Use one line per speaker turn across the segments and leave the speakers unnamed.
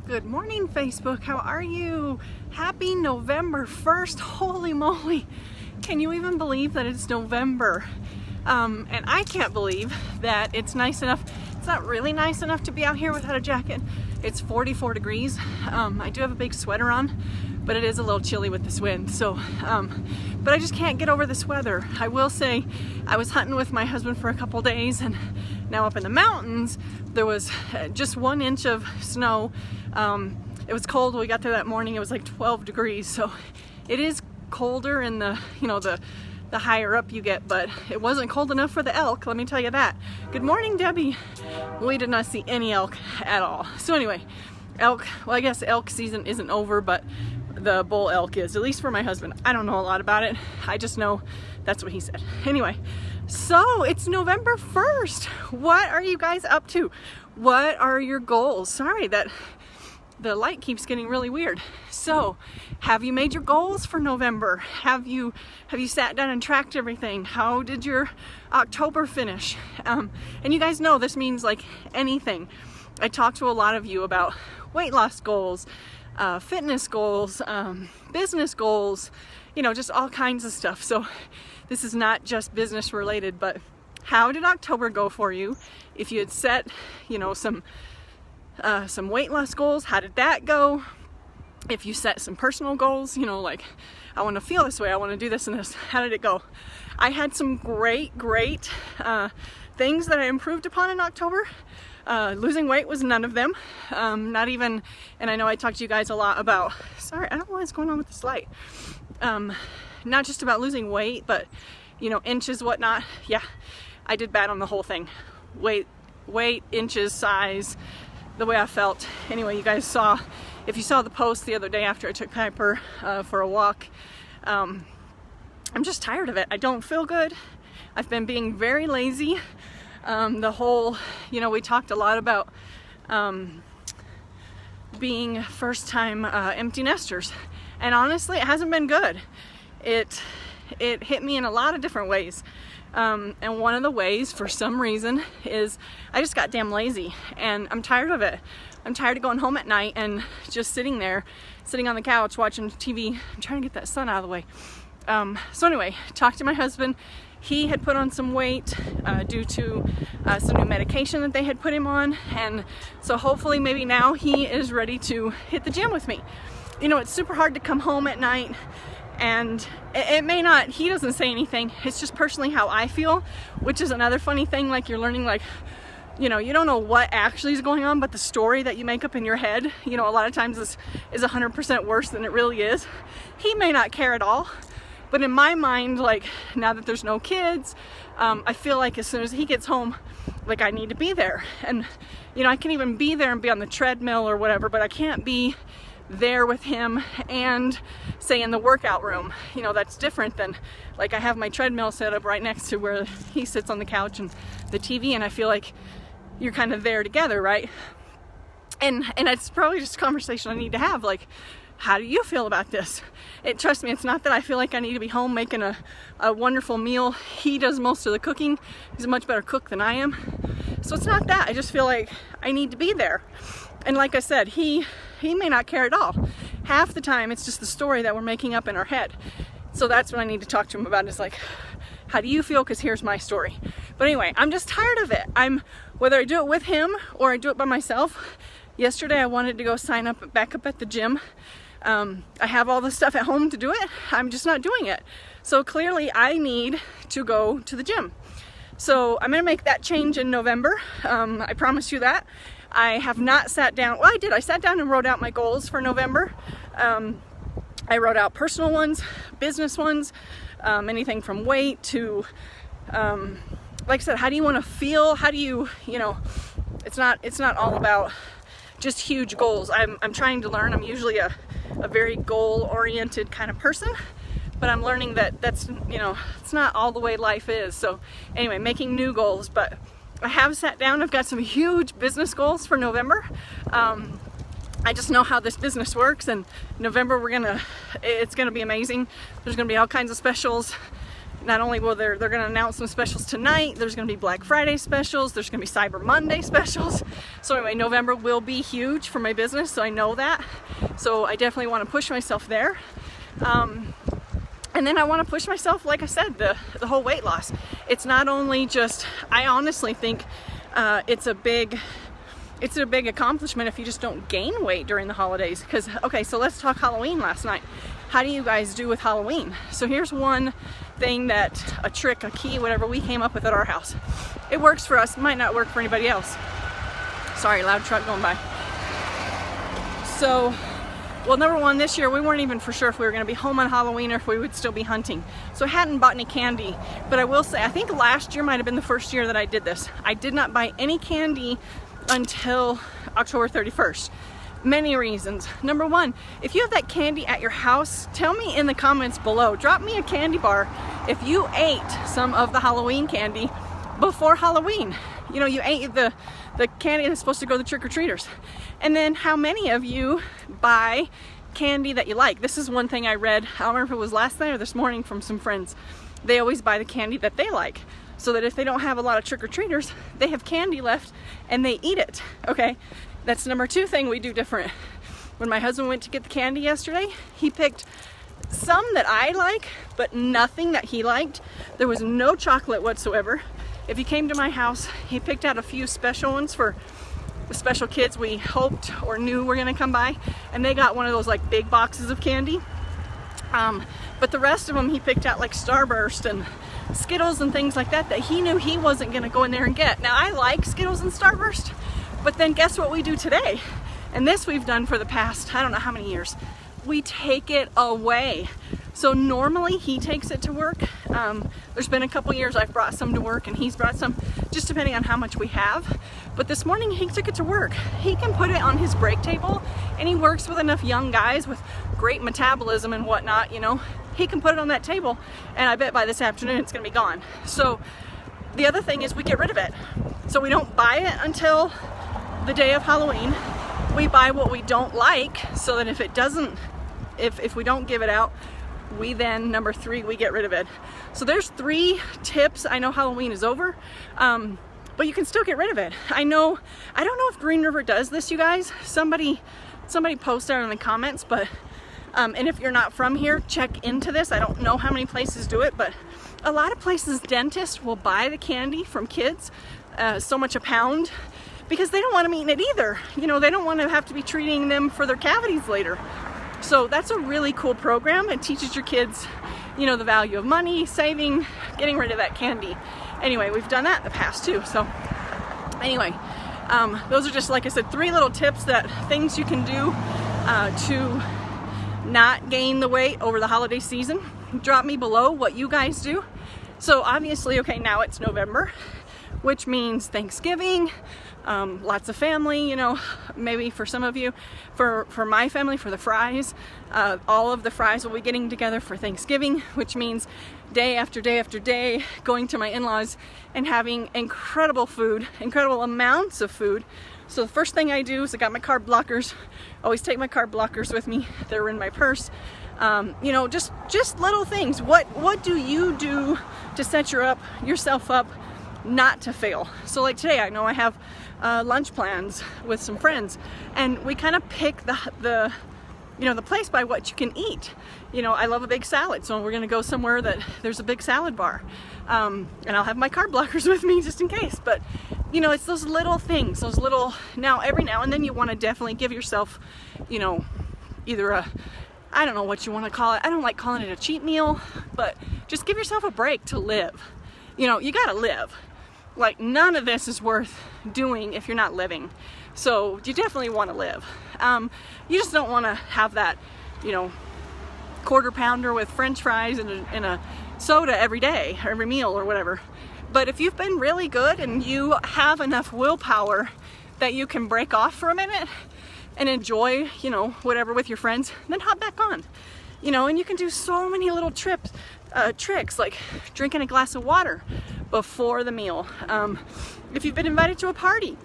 Good morning, Facebook. How are you? Happy November 1st. Holy moly. Can you even believe that it's November? And I can't believe that it's nice enough. It's not really nice enough to be out here without a jacket. It's 44 degrees. I do have a big sweater on, but it is a little chilly with this wind. So, but I just can't get over this weather. I will say I was hunting with my husband for a couple days, and now up in the mountains, there was just 1 inch of snow. It was cold when we got there that morning. It was like 12 degrees. So it is colder in the, the higher up you get, but it wasn't cold enough for the elk, let me tell you that. Good morning, Debbie. We did not see any elk at all. So anyway, elk, well, I guess elk season isn't over, but the bull elk is, at least for my husband. I don't know a lot about it. I just know that's what he said. Anyway, so it's November 1st. What are you guys up to? What are your goals? Sorry that the light keeps getting really weird. So, have you made your goals for November? Have you sat down and tracked everything? How did your October finish? And you guys know this means like anything. I talk to a lot of you about weight loss goals, fitness goals, business goals, just all kinds of stuff. So this is not just business related, but how did October go for you? If you had set, some weight loss goals, how did that go? If you set some personal goals, like I want to feel this way, I want to do this and this, how did it go? I had some great things that I improved upon in October. Losing weight was none of them. Not even, and I know I talked to you guys a lot about, sorry, I don't know what's going on with this light. Not just about losing weight, but inches, whatnot. Yeah, I did bad on the whole thing. Weight, inches, size, the way I felt. Anyway, you guys saw, if you saw the post the other day after I took Piper for a walk, I'm just tired of it. I don't feel good. I've been being very lazy. The whole, we talked a lot about being first-time empty nesters, and honestly, it hasn't been good. It hit me in a lot of different ways. And one of the ways, for some reason, is I just got damn lazy, and I'm tired of it. I'm tired of going home at night and just sitting on the couch watching TV. I'm trying to get that sun out of the way. So anyway, talked to my husband. He had put on some weight due to some new medication that they had put him on, and so hopefully maybe now he is ready to hit the gym with me. It's super hard to come home at night, and it may not, he doesn't say anything, it's just personally how I feel, which is another funny thing. Like, you're learning, like, you don't know what actually is going on, but the story that you make up in your head, a lot of times is 100% worse than it really is. He may not care at all, but in my mind, like, now that there's no kids, I feel like as soon as he gets home, like, I need to be there. And I can even be there and be on the treadmill or whatever, but I can't be there with him and say in the workout room. That's different than, like, I have my treadmill set up right next to where he sits on the couch and the TV, and I feel like you're kind of there together, right? And it's probably just a conversation I need to have, like, how do you feel about this? Trust me, it's not that I feel like I need to be home making a wonderful meal. He does most of the cooking. He's a much better cook than I am. So it's not that. I just feel like I need to be there. And like I said, he may not care at all. Half the time, it's just the story that we're making up in our head. So that's what I need to talk to him about, is like, how do you feel? Because here's my story. But anyway, I'm just tired of it. Whether I do it with him or I do it by myself. Yesterday, I wanted to go sign up back up at the gym. I have all the stuff at home to do it. I'm just not doing it. So clearly, I need to go to the gym. So I'm going to make that change in November. I promise you that. I have not sat down. Well, I did. I sat down and wrote out my goals for November. I wrote out personal ones, business ones, anything from weight to, like I said, how do you want to feel? How do you, it's not all about just huge goals. I'm trying to learn. I'm usually a very goal-oriented kind of person, but I'm learning that that's, it's not all the way life is. So anyway, making new goals, but I have sat down. I've got some huge business goals for November. I just know how this business works, and November it's gonna be amazing. There's gonna be all kinds of specials. not only will they're going to announce some specials tonight, there's going to be Black Friday specials, there's going to be Cyber Monday specials. So anyway, November will be huge for my business, so I know that. So I definitely want to push myself there. And then I want to push myself, like I said, the whole weight loss. It's not only just, I honestly think it's a big accomplishment if you just don't gain weight during the holidays. Because, okay, so let's talk Halloween last night. How do you guys do with Halloween? So here's one thing that, a trick, a key, whatever we came up with at our house. It works for us, might not work for anybody else. Sorry, loud truck going by. So, well, number one, this year we weren't even for sure if we were going to be home on Halloween or if we would still be hunting. So I hadn't bought any candy. But I will say, I think last year might have been the first year that I did this. I did not buy any candy until October 31st. Many reasons. Number one, if you have that candy at your house, tell me in the comments below. Drop me a candy bar if you ate some of the Halloween candy before Halloween. You know, you ate the candy that's supposed to go to the trick-or-treaters. And then how many of you buy candy that you like? This is one thing I read, I don't remember if it was last night or this morning, from some friends. They always buy the candy that they like, so that if they don't have a lot of trick-or-treaters, they have candy left and they eat it, okay? That's number two thing we do different. When my husband went to get the candy yesterday, he picked some that I like, but nothing that he liked. There was no chocolate whatsoever. If he came to my house, he picked out a few special ones for the special kids we hoped or knew were gonna come by, and they got one of those like big boxes of candy. But the rest of them he picked out like Starburst and Skittles and things like that that he knew he wasn't gonna go in there and get. Now I like Skittles and Starburst, but then guess what we do today? And this we've done for the past, I don't know how many years. We take it away. So normally he takes it to work. There's been a couple years I've brought some to work and he's brought some, just depending on how much we have. But this morning he took it to work. He can put it on his break table, and he works with enough young guys with great metabolism and whatnot, you know. He can put it on that table, and I bet by this afternoon it's gonna be gone. So the other thing is we get rid of it. So we don't buy it until the day of Halloween. We buy what we don't like, so that if it doesn't, if we don't give it out, we then, number three, we get rid of it. So there's 3 tips. I know Halloween is over, but you can still get rid of it. I don't know if Green River does this, you guys. Somebody posted it in the comments, but and if you're not from here, check into this. I don't know how many places do it, but a lot of places, dentists will buy the candy from kids, so much a pound, because they don't want them eating it either. You know, they don't want to have to be treating them for their cavities later. So that's a really cool program. It teaches your kids, you know, the value of money, saving, getting rid of that candy. Anyway, we've done that in the past too. So anyway, those are just, like I said, 3 little tips, that things you can do to not gain the weight over the holiday season. Drop me below what you guys do. So obviously, okay, now it's November, which means Thanksgiving, lots of family, you know, maybe for some of you, for my family, for the Fries, all of the Fries will be getting together for Thanksgiving, which means day after day after day going to my in-laws and having incredible food, incredible amounts of food. So the first thing I do is I got my carb blockers. Always take my carb blockers with me. They're in my purse. You know, just little things. What do you do to set yourself up not to fail? So like today, I know I have lunch plans with some friends, and we kind of pick the place by what you can eat. You know, I love a big salad, so we're gonna go somewhere that there's a big salad bar, and I'll have my carb blockers with me just in case. But you know, it's those little things, now every now and then you want to definitely give yourself, you know, either I don't know what you want to call it. I don't like calling it a cheat meal, but just give yourself a break to live. You know, you gotta live. Like, none of this is worth doing if you're not living. So you definitely want to live. You just don't want to have that, you know, quarter pounder with French fries and a soda every day, or every meal or whatever. But if you've been really good and you have enough willpower that you can break off for a minute and enjoy, you know, whatever with your friends, then hop back on. You know, and you can do so many little tricks, like drinking a glass of water before the meal. If you've been invited to a party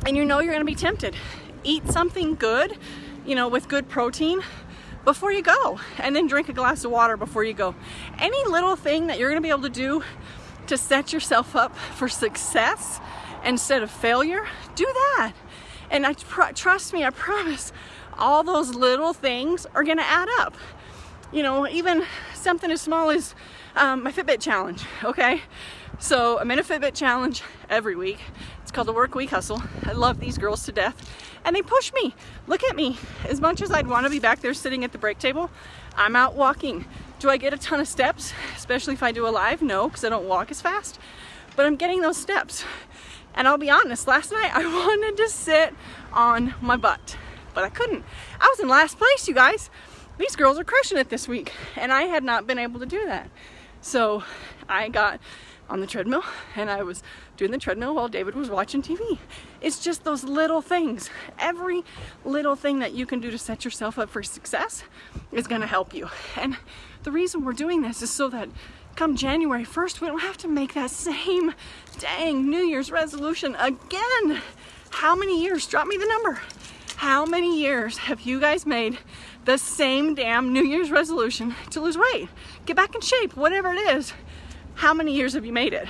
and you know you're gonna be tempted, eat something good, you know, with good protein before you go, and then drink a glass of water before you go. Any little thing that you're gonna be able to do to set yourself up for success instead of failure, do that. And trust me, I promise, all those little things are gonna add up. You know, even something as small as my Fitbit challenge, okay? So I'm in a Fitbit challenge every week. It's called the Work Week Hustle. I love these girls to death. And they push me. Look at me. As much as I'd want to be back there sitting at the break table, I'm out walking. Do I get a ton of steps? Especially if I do a live? No, because I don't walk as fast. But I'm getting those steps. And I'll be honest, last night I wanted to sit on my butt, but I couldn't. I was in last place, you guys. These girls are crushing it this week, and I had not been able to do that. So I got on the treadmill, and I was doing the treadmill while David was watching TV. It's just those little things. Every little thing that you can do to set yourself up for success is gonna help you. And the reason we're doing this is so that come January 1st, we don't have to make that same dang New Year's resolution again. How many years? Drop me the number. How many years have you guys made the same damn New Year's resolution to lose weight, get back in shape, whatever it is? How many years have you made it?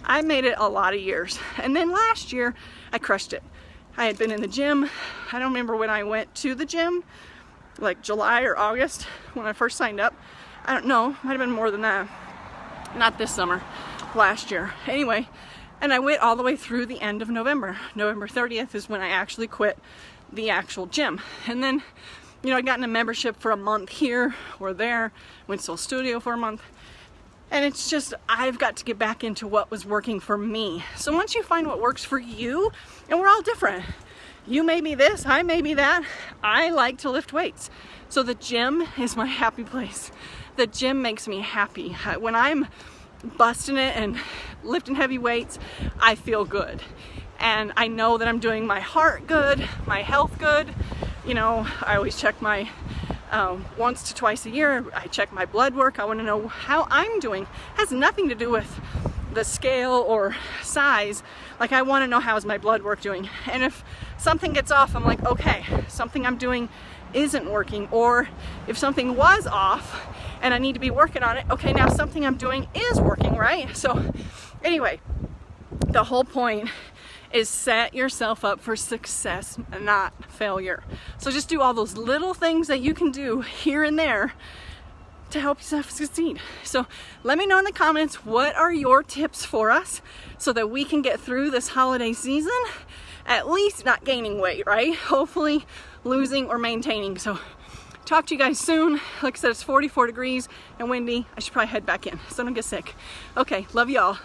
I made it a lot of years. And then last year, I crushed it. I had been in the gym. I don't remember when I went to the gym, like July or August when I first signed up. I don't know, might have been more than that. Not this summer, last year. Anyway, and I went all the way through the end of November. November 30th is when I actually quit the actual gym. And then, you know, I'd gotten a membership for a month here or there, went to Soul Studio for a month. And it's just, I've got to get back into what was working for me. So once you find what works for you, and we're all different. You may be this, I may be that. I like to lift weights. So the gym is my happy place. The gym makes me happy. When I'm busting it and lifting heavy weights, I feel good. And I know that I'm doing my heart good, my health good. You know, I always check my, once to twice a year, I check my blood work. I want to know how I'm doing. It has nothing to do with the scale or size. Like, I want to know how is my blood work doing. And if something gets off, I'm like, okay, something I'm doing isn't working. Or if something was off and I need to be working on it, okay, now something I'm doing is working, right? So anyway, the whole point is set yourself up for success, not failure. So just do all those little things that you can do here and there to help yourself succeed. So let me know in the comments, what are your tips for us so that we can get through this holiday season, at least not gaining weight, right? Hopefully losing or maintaining. So talk to you guys soon. Like I said, it's 44 degrees and windy. I should probably head back in so I don't get sick. Okay, love y'all.